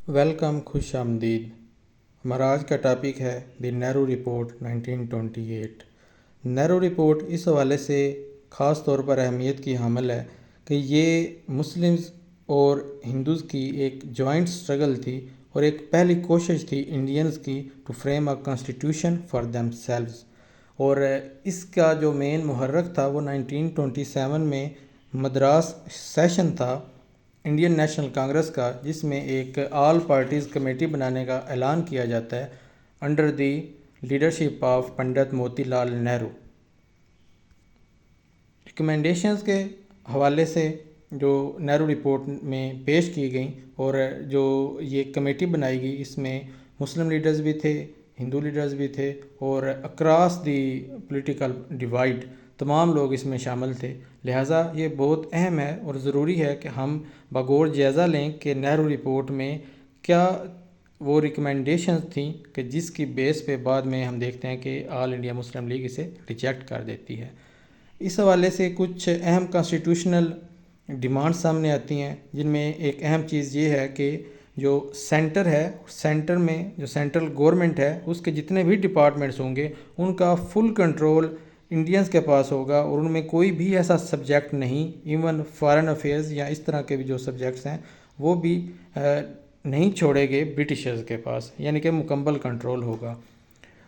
Welcome, خوش آمدید۔ ہمارا آج کا ٹاپک ہے دی نہرو رپورٹ 1928۔ نہرو رپورٹ اس حوالے سے خاص طور پر اہمیت کی حامل ہے کہ یہ مسلمز اور ہندوز کی ایک جوائنٹ سٹرگل تھی اور ایک پہلی کوشش تھی انڈینز کی to frame a constitution for themselves, اور اس کا جو مین محرک تھا وہ 1927 میں مدراس سیشن تھا انڈین نیشنل کانگریس کا، جس میں ایک آل پارٹیز کمیٹی بنانے کا اعلان کیا جاتا ہے under the leadership of Pandit Motilal Nehru. Recommendations کے حوالے سے جو نہرو رپورٹ میں پیش کی گئیں اور جو یہ کمیٹی بنائی گئی، اس میں مسلم لیڈرز بھی تھے، ہندو لیڈرز بھی تھے، اور اکراس دی پولیٹیکل ڈیوائڈ تمام لوگ اس میں شامل تھے۔ لہٰذا یہ بہت اہم ہے اور ضروری ہے کہ ہم بغور جائزہ لیں کہ نہرو رپورٹ میں کیا وہ ریکمنڈیشنز تھیں کہ جس کی بیس پہ بعد میں ہم دیکھتے ہیں کہ آل انڈیا مسلم لیگ اسے ریجیکٹ کر دیتی ہے۔ اس حوالے سے کچھ اہم کانسٹیٹیوشنل ڈیمانڈ سامنے آتی ہیں، جن میں ایک اہم چیز یہ ہے کہ جو سینٹر ہے، سینٹر میں جو سینٹرل گورنمنٹ ہے، اس کے جتنے بھی ڈپارٹمنٹس ہوں گے ان کا فل کنٹرول انڈینز کے پاس ہوگا، اور ان میں کوئی بھی ایسا سبجیکٹ نہیں، ایون فارن افیئرز یا اس طرح کے بھی جو سبجیکٹس ہیں وہ بھی نہیں چھوڑے گئے برٹشرز کے پاس، یعنی کہ مکمل کنٹرول ہوگا۔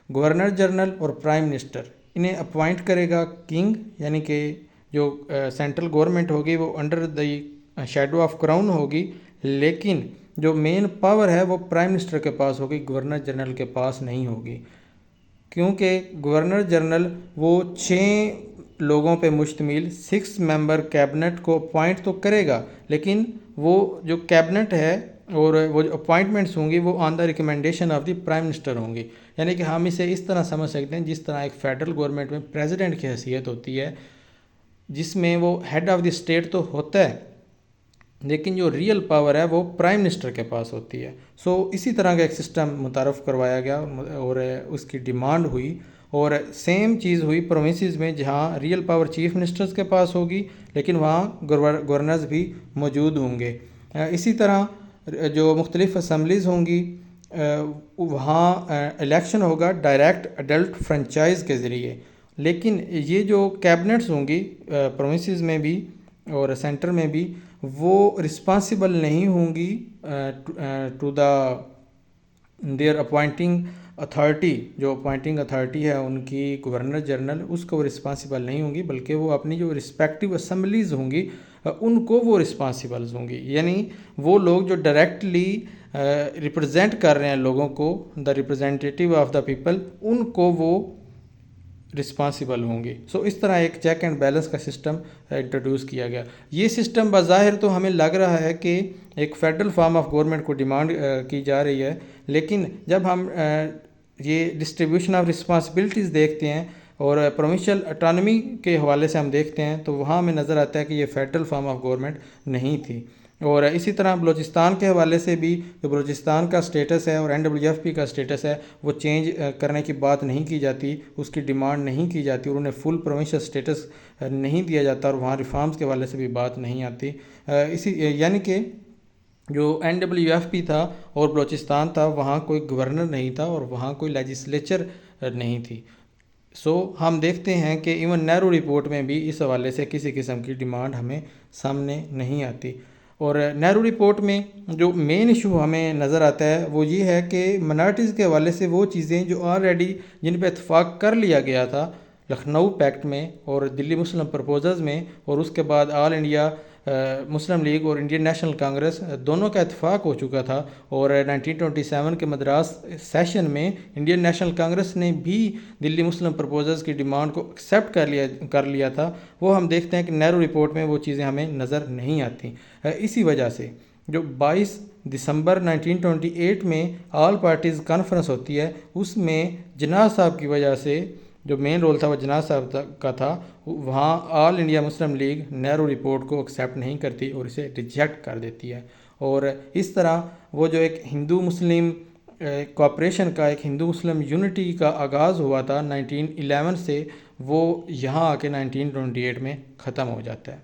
گورنر جنرل اور پرائم منسٹر انہیں اپوائنٹ کرے گا کنگ، یعنی کہ جو سینٹرل گورنمنٹ ہوگی وہ under the shadow of crown ہوگی، لیکن جو مین پاور ہے وہ پرائم منسٹر کے پاس ہوگی، گورنر جنرل کے پاس نہیں ہوگی، کیونکہ گورنر جنرل وہ 6 لوگوں پہ مشتمل 6 ممبر کیبنٹ کو اپوائنٹ تو کرے گا، لیکن وہ جو کیبنٹ ہے اور وہ جو اپوائنٹمنٹس ہوں گی وہ on the recommendation of the prime minister ہوں گی۔ یعنی کہ ہم اسے اس طرح سمجھ سکتے ہیں جس طرح ایک فیڈرل گورنمنٹ میں پریزیڈنٹ کی حیثیت ہوتی ہے، جس میں وہ ہیڈ آف دی اسٹیٹ تو ہوتا ہے لیکن جو ریئل پاور ہے وہ پرائم منسٹر کے پاس ہوتی ہے۔ اسی طرح کا ایک سسٹم متعارف کروایا گیا اور اس کی ڈیمانڈ ہوئی، اور سیم چیز ہوئی پروونسز میں، جہاں ریئل پاور چیف منسٹرز کے پاس ہوگی لیکن وہاں گورنرز بھی موجود ہوں گے۔ اسی طرح جو مختلف اسمبلیز ہوں گی وہاں الیکشن ہوگا ڈائریکٹ اڈلٹ فرنچائز کے ذریعے، لیکن یہ جو کیبنٹس ہوں گی پروونسز میں بھی اور سینٹر میں بھی، وہ رسپانسیبل نہیں ہوں گی to the their appointing authority, جو اپوائنٹنگ اتھارٹی ہے ان کی گورنر جنرل، اس کو وہ رسپانسیبل نہیں ہوں گی، بلکہ وہ اپنی جو رسپیکٹیو اسمبلیز ہوں گی ان کو وہ رسپانسیبلز ہوں گی، یعنی وہ لوگ جو ڈائریکٹلی ریپرزینٹ کر رہے ہیں لوگوں کو، دا ریپرزینٹیٹیو آف دا پیپل، ان کو وہ رسپانسیبل ہوں گی۔ اس طرح ایک چیک اینڈ بیلنس کا سسٹم انٹروڈیوس کیا گیا۔ یہ سسٹم بظاہر تو ہمیں لگ رہا ہے کہ ایک فیڈرل فارم آف گورنمنٹ کو ڈیمانڈ کی جا رہی ہے، لیکن جب ہم یہ ڈسٹریبیوشن آف رسپانسبلٹیز دیکھتے ہیں اور پروونشل اٹانومی کے حوالے سے ہم دیکھتے ہیں تو وہاں ہمیں نظر آتا ہے کہ یہ فیڈرل فارم آف گورنمنٹ نہیں تھی۔ اور اسی طرح بلوچستان کے حوالے سے بھی جو بلوچستان کا سٹیٹس ہے اور NWFP کا سٹیٹس ہے وہ چینج کرنے کی بات نہیں کی جاتی، اس کی ڈیمانڈ نہیں کی جاتی، اور انہیں فل پروونشل سٹیٹس نہیں دیا جاتا، اور وہاں ریفارمز کے حوالے سے بھی بات نہیں آتی۔ یعنی کہ جو NWFP تھا اور بلوچستان تھا وہاں کوئی گورنر نہیں تھا اور وہاں کوئی لیجسلیچر نہیں تھی۔ ہم دیکھتے ہیں کہ ایون نہرو رپورٹ میں بھی اس حوالے سے کسی قسم کی ڈیمانڈ ہمیں سامنے نہیں آتی۔ اور نہرو رپورٹ میں جو مین ایشو ہمیں نظر آتا ہے وہ یہ ہے کہ منارٹیز کے حوالے سے وہ چیزیں جو آلریڈی جن پہ اتفاق کر لیا گیا تھا لکھنؤ پیکٹ میں اور دلی مسلم پرپوزلز میں، اور اس کے بعد آل انڈیا مسلم لیگ اور انڈین نیشنل کانگریس دونوں کا اتفاق ہو چکا تھا، اور 1927 کے مدراس سیشن میں انڈین نیشنل کانگریس نے بھی دلی مسلم پرپوزلز کی ڈیمانڈ کو ایکسیپٹ کر لیا تھا، وہ ہم دیکھتے ہیں کہ نہرو رپورٹ میں وہ چیزیں ہمیں نظر نہیں آتی۔ اسی وجہ سے جو 22 دسمبر 1928 میں آل پارٹیز کانفرنس ہوتی ہے، اس میں جناح صاحب کی وجہ سے جو مین رول تھا وہ جناح صاحب کا تھا، وہاں آل انڈیا مسلم لیگ نہرو رپورٹ کو ایکسیپٹ نہیں کرتی اور اسے ریجیکٹ کر دیتی ہے، اور اس طرح وہ جو ایک ہندو مسلم کوآپریشن کا، ایک ہندو مسلم یونٹی کا آغاز ہوا تھا 1911 سے، وہ یہاں آ کے 1928 میں ختم ہو جاتا ہے۔